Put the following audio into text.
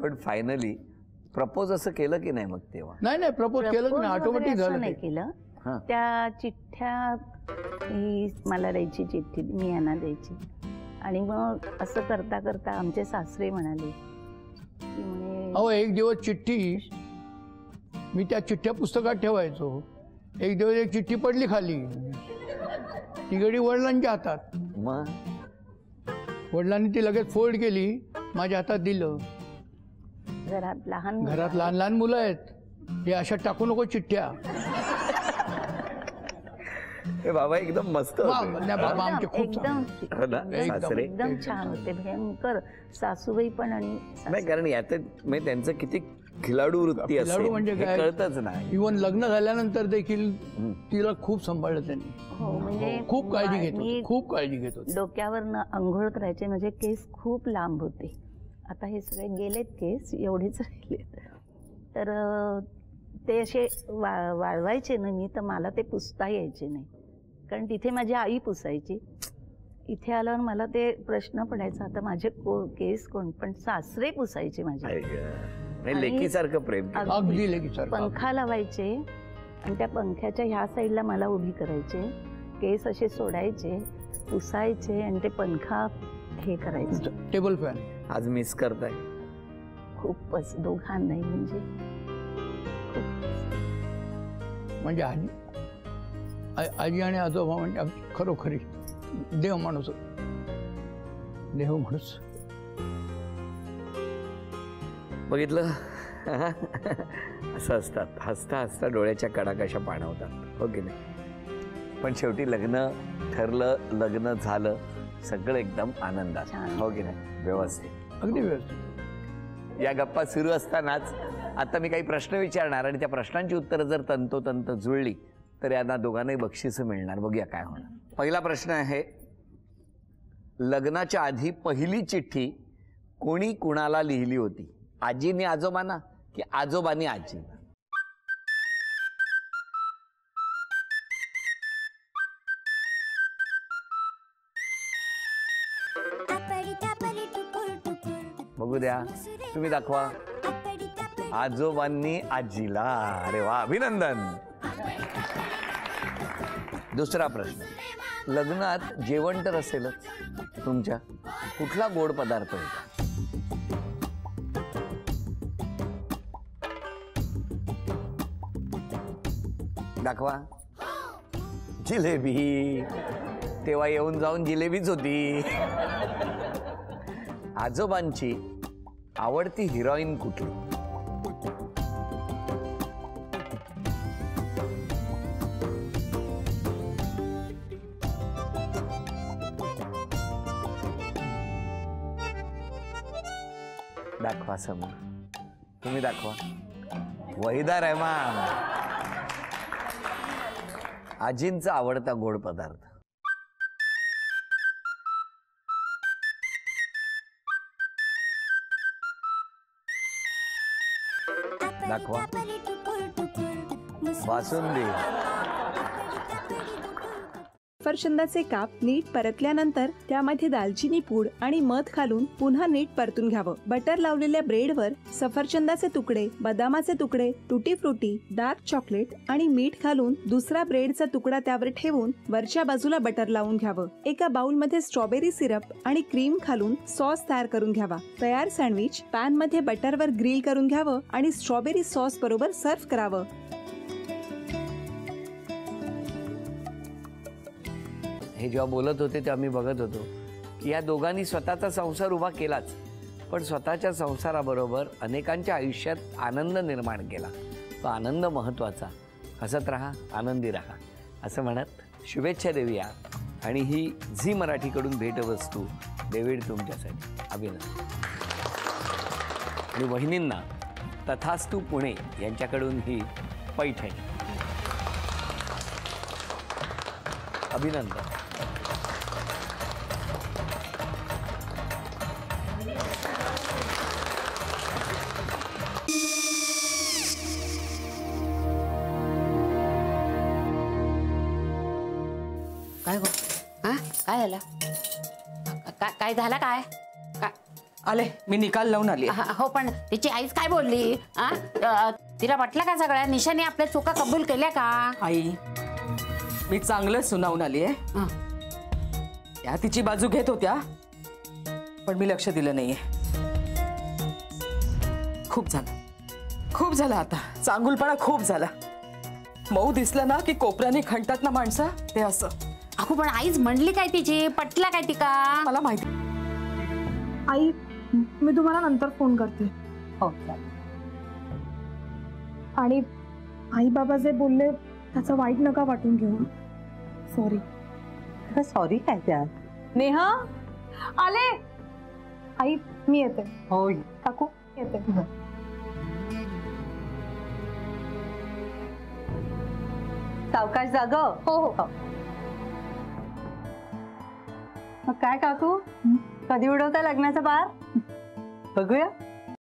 पण finally propose असं केलं की नाही मग तेव्हा? नाही प्रपोज केलं नाही, ऑटोमॅटिक झालं. नाही केलं. त्या चिठ्ठ्या ही मला द्यायची चिठ्ठी, मी यांना द्यायची. आणि मग असं करता करता आमचे सासरे म्हणाले की म्हणे अहो एक दिवस चिठ्ठी मी त्या चिठ्ठ्या पुस्तकात ठेवायचो. एक दिवस एक चिठ्ठी पडली खाली, ती गडी वडिलांच्या हातात. मग वडिलांनी ती लगेच फोल्ड केली, माझ्या हातात दिलं. घरात लहान लहान मुलं आहेत, हे अशा टाकू नको चिठ्ठ्या. हे बाबा एकदम मस्त बाबा आमचे खूप एकदम छान होते, भयंकर. सासूबाई पण. आणि नाही कारण यात म्हणजे त्यांचं किती खिलाडू वृत्ती असते म्हणजे कळतच नाही. इव्हन लग्न झाल्यानंतर देखील तिला खूप सांभाळलं त्यांनी. हो म्हणजे खूप काळजी घेत होते, खूप काळजी घेत होते. डोक्यावर आंघोळ करायचे, म्हणजे केस खूप लांब होते. आता हे सगळे गेलेत केस, एवढेच राहिले. तर ते असे वाळवायचे ना मी, तर मला ते पुसता यायचे नाही, कारण तिथे माझी आई पुसायची. इथे आल्यावर मला ते प्रश्न पडायचा, आता माझे केस कोण. पण सासरे पुसायचे माझे. लेकीसारखं प्रेम, अगदी लेकीसारखं. पंखा लावायचे आणि त्या पंख्याच्या ह्या साईडला मला उभी करायचे, केस असे सोडायचे, पुसायचे आणि ते पंखा हे करायचे. Table fan. आज मिस करताय? खूपच. दोघांनाही म्हणजे म्हणजे आजी आणि आजोबा म्हणजे खरोखरी देव माणूस. बघितलं असं असतात, हसता हसता डोळ्याच्या कडा कशा पाणवतात, हो की नाही? पण शेवटी लग्न ठरलं, लग्न झालं, सगळं एकदम आनंदात, हो की नाही? व्यवस्थित, अगदी व्यवस्थित. या गप्पा सुरू असतानाच आता मी काही प्रश्न विचारणार आणि त्या प्रश्नांची उत्तरं जर तंतोतंत जुळली तर यांना दोघांनाही बक्षीस मिळणार. बघूया काय होणार. पहिला प्रश्न आहे, लग्नाच्या आधी पहिली चिठ्ठी कोणी कुणाला लिहिली होती? आजीने आजोबांना की आजोबांनी आजीला? बघू द्या, तुम्ही दाखवा. आजोबांनी आजीला. अरे वा, अभिनंदन. दुसरा प्रश्न, लग्नात जेवण तर असेलच तुमच्या, कुठला गोड पदार्थ होता? दाखवा. जिलेबी. तेव्हा येऊन जाऊन जिलेबीच होती. आजोबांची आवडती हिरोईन कुठली? दाखवा समोर, तुम्ही दाखवा. वहिदा रहमान. आजींचा आवडता गोड पदार्थ? दाखवा. बासुंदी. सफरचंदाचे काप नीट परतल्यानंतर त्यामध्ये दालचिनी पूड आणि मध घालून पुन्हा नीट परतून घ्यावं. बटर लावलेल्या ब्रेडवर सफरचंदाचे तुकडे, बदामाचे तुकडे, टुटी फ्रुटी, डार्क चॉकलेट आणि मीठ घालून दुसरा ब्रेडचा तुकडा त्यावर ठेवून वरच्या बाजूला बटर लावून घ्यावं. एका बाउलमध्ये स्ट्रॉबेरी सिरप आणि क्रीम घालून सॉस तयार करून घ्यावा. तयार सँडविच पॅन मध्ये बटरवर ग्रिल करून घ्यावं आणि स्ट्रॉबेरी सॉस बरोबर सर्व्ह करावं. हे जेव्हा बोलत होते तेव्हा मी बघत होतो की या दोघांनी स्वतःचा संसार उभा केलाच, पण स्वतःच्या संसाराबरोबर अनेकांच्या आयुष्यात आनंद निर्माण केला. तो आनंद महत्त्वाचा. हसत राहा, आनंदी राहा असं म्हणत शुभेच्छा देऊया. आणि ही झी मराठीकडून भेटवस्तू डेव्हिड तुमच्यासाठी. अभिनंदन. आणि वहिनींना तथास्तू पुणे यांच्याकडून ही पैठणी. अभिनंदन. काय झालं? काय झालं? काय आले, मी निकाल लावून आली. हो, पण तिची आईच काय बोलली? तिला वाटलं का सगळ्या निशाने आपल्या चुका कबूल केल्या का? आई, मी चांगलं सुनावून आली आहे. त्या तिची बाजू घेत होत्या, पण मी लक्ष दिलं नाहीये. खूप झालं आता. चांगुलपणा खूप झाला. मऊ दिसलं ना की कोपऱ्याने खणतात ना माणसं, ते असं. अहो, पण आईच म्हणली काय तिची? पटला काय तिका? मला माहिती. आई, मी तुम्हाला नंतर फोन करते. हो. आणि आई बाबा जे बोलले त्याचं वाईट नका वाटून घेऊ. सॉरी. सॉरी काय त्यात? नेहा आले. आई, मी येते. हो. काकू येते. सावकाश जाग. हो हो. मग काय काकू, कधी उडवता लग्नाचा बार? बघूया.